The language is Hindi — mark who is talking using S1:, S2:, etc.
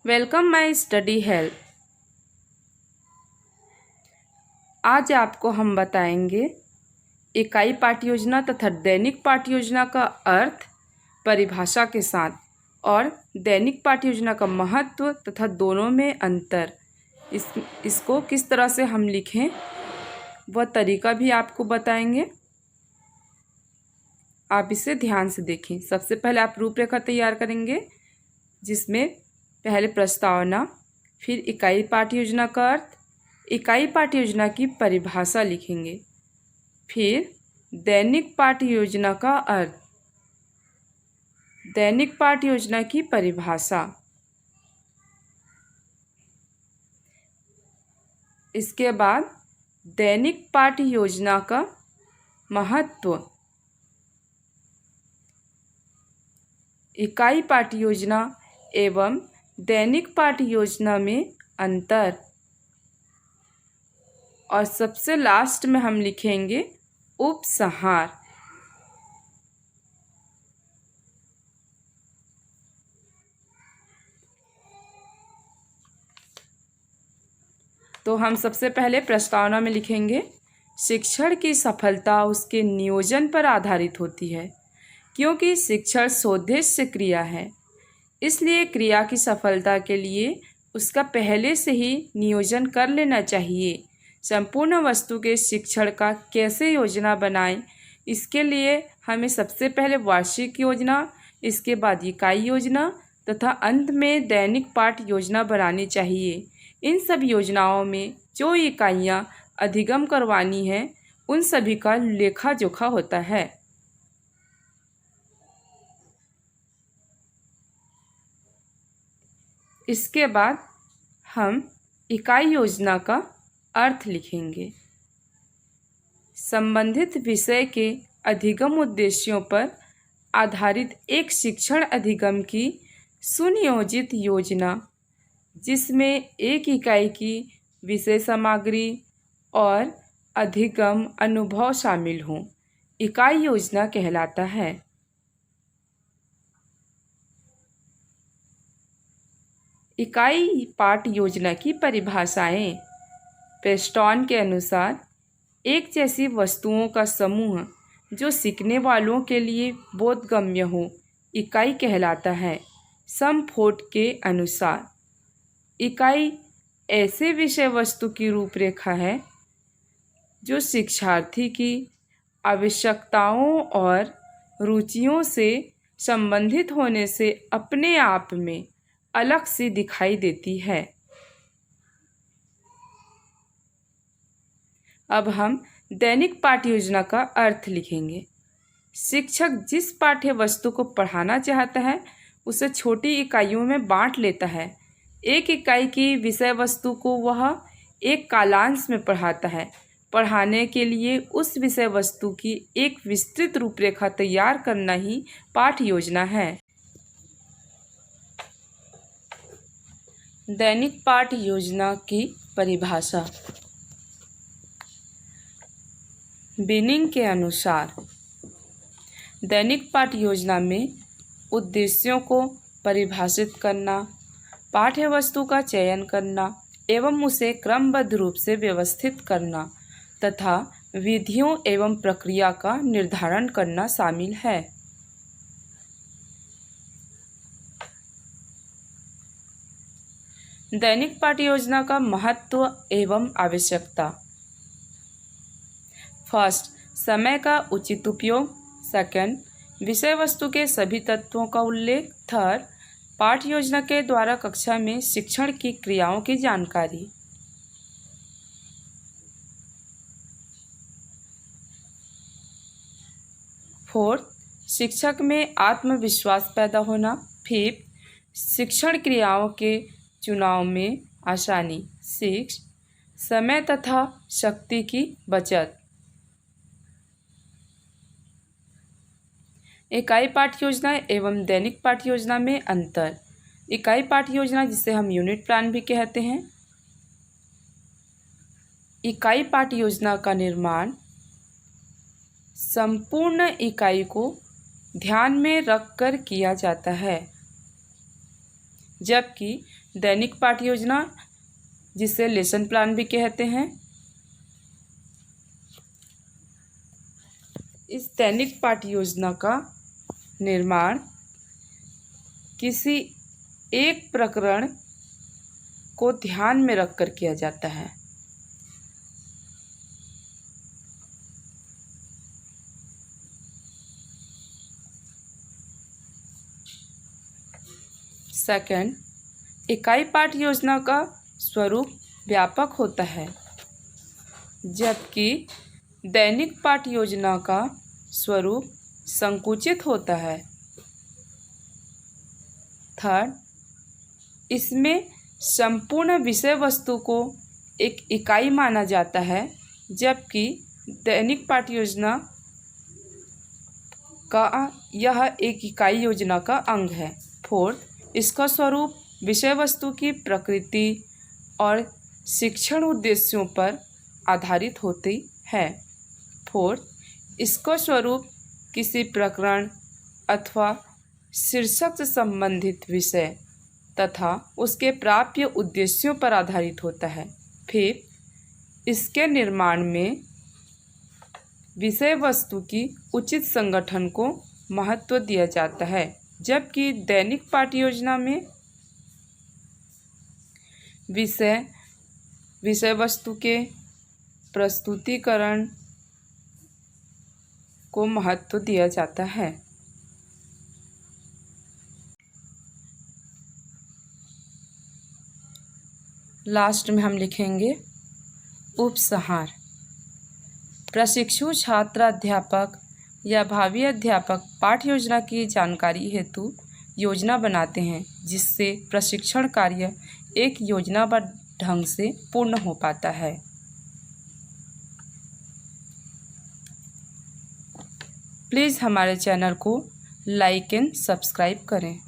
S1: Welcome my study help. आज आपको हम बताएंगे इकाई पाठ योजना तथा दैनिक पाठ योजना का अर्थ परिभाषा के साथ और दैनिक पाठ योजना का महत्व तथा दोनों में अंतर। इसको किस तरह से हम लिखें वह तरीका भी आपको बताएंगे। आप इसे ध्यान से देखें। सबसे पहले आप रूपरेखा तैयार करेंगे, जिसमें पहले प्रस्तावना, फिर इकाई पाठ योजना का अर्थ, इकाई पाठ योजना की परिभाषा लिखेंगे, फिर दैनिक पाठ योजना का अर्थ, दैनिक पाठ योजना की परिभाषा। इसके बाद दैनिक पाठ योजना का महत्व, इकाई पाठ योजना एवं दैनिक पाठ योजना में अंतर, और सबसे लास्ट में हम लिखेंगे उपसंहार। तो हम सबसे पहले प्रस्तावना में लिखेंगे, शिक्षण की सफलता उसके नियोजन पर आधारित होती है, क्योंकि शिक्षण सोद्देश्य क्रिया है। इसलिए क्रिया की सफलता के लिए उसका पहले से ही नियोजन कर लेना चाहिए। संपूर्ण वस्तु के शिक्षण का कैसे योजना बनाएं, इसके लिए हमें सबसे पहले वार्षिक योजना, इसके बाद इकाई योजना तथा अंत में दैनिक पाठ योजना बनानी चाहिए। इन सब योजनाओं में जो इकाइयाँ अधिगम करवानी हैं, उन सभी का लेखा जोखा होता है। इसके बाद हम इकाई योजना का अर्थ लिखेंगे। संबंधित विषय के अधिगम उद्देश्यों पर आधारित एक शिक्षण अधिगम की सुनियोजित योजना, जिसमें एक इकाई की विषय सामग्री और अधिगम अनुभव शामिल हों, इकाई योजना कहलाता है। इकाई पाठ योजना की परिभाषाएं। प्रेस्टॉन के अनुसार एक जैसी वस्तुओं का समूह जो सीखने वालों के लिए बोधगम्य हो, इकाई कहलाता है। समफोर्ड के अनुसार इकाई ऐसे विषय वस्तु की रूपरेखा है जो शिक्षार्थी की आवश्यकताओं और रुचियों से संबंधित होने से अपने आप में अलग सी दिखाई देती है। अब हम दैनिक पाठ्य योजना का अर्थ लिखेंगे। शिक्षक जिस पाठ्य वस्तु को पढ़ाना चाहता है, उसे छोटी इकाइयों में बांट लेता है। एक इकाई की विषय वस्तु को वह एक कालांश में पढ़ाता है। पढ़ाने के लिए उस विषय वस्तु की एक विस्तृत रूपरेखा तैयार करना ही पाठ्य योजना है। दैनिक पाठ योजना की परिभाषा। बिनिंग के अनुसार दैनिक पाठ योजना में उद्देश्यों को परिभाषित करना, पाठ्य वस्तु का चयन करना एवं उसे क्रमबद्ध रूप से व्यवस्थित करना तथा विधियों एवं प्रक्रिया का निर्धारण करना शामिल है। दैनिक पाठ्य योजना का महत्व एवं आवश्यकता। फर्स्ट, समय का उचित उपयोग। सेकंड, विषय वस्तु के सभी तत्वों का उल्लेख। थर्ड, पाठ्य योजना के द्वारा कक्षा में शिक्षण की क्रियाओं की जानकारी। फोर्थ, शिक्षक में आत्मविश्वास पैदा होना। फिफ्थ, शिक्षण क्रियाओं के चुनाव में आसानी। सिक्स, समय तथा शक्ति की बचत। इकाई पाठ्य योजना एवं दैनिक पाठ्य योजना में अंतर। इकाई पाठ्य योजना, जिसे हम यूनिट प्लान भी कहते हैं, इकाई पाठ्य योजना का निर्माण संपूर्ण इकाई को ध्यान में रखकर किया जाता है, जबकि दैनिक पाठ योजना, जिसे लेसन प्लान भी कहते हैं। इस दैनिक पाठ योजना का निर्माण किसी एक प्रकरण को ध्यान में रखकर किया जाता है। सेकंड, इकाई पाठ योजना का स्वरूप व्यापक होता है, जबकि दैनिक पाठ योजना का स्वरूप संकुचित होता है। थर्ड, इसमें संपूर्ण विषय वस्तु को एक इकाई माना जाता है, जबकि दैनिक पाठ योजना का यह एक इकाई योजना का अंग है। फोर्थ, इसका स्वरूप विषय वस्तु की प्रकृति और शिक्षण उद्देश्यों पर आधारित होती है। फोर्थ, इसका स्वरूप किसी प्रकरण अथवा शीर्षक से संबंधित विषय तथा उसके प्राप्य उद्देश्यों पर आधारित होता है। फिफ्थ, इसके निर्माण में विषय वस्तु की उचित संगठन को महत्व दिया जाता है, जबकि दैनिक पाठ योजना में विषय वस्तु के प्रस्तुतिकरण को महत्व दिया जाता है। लास्ट में हम लिखेंगे उपसंहार। प्रशिक्षु छात्र अध्यापक या भावी अध्यापक पाठ योजना की जानकारी हेतु योजना बनाते हैं, जिससे प्रशिक्षण कार्य एक योजनाबद्ध ढंग से पूर्ण हो पाता है। प्लीज़ हमारे चैनल को लाइक एंड सब्सक्राइब करें।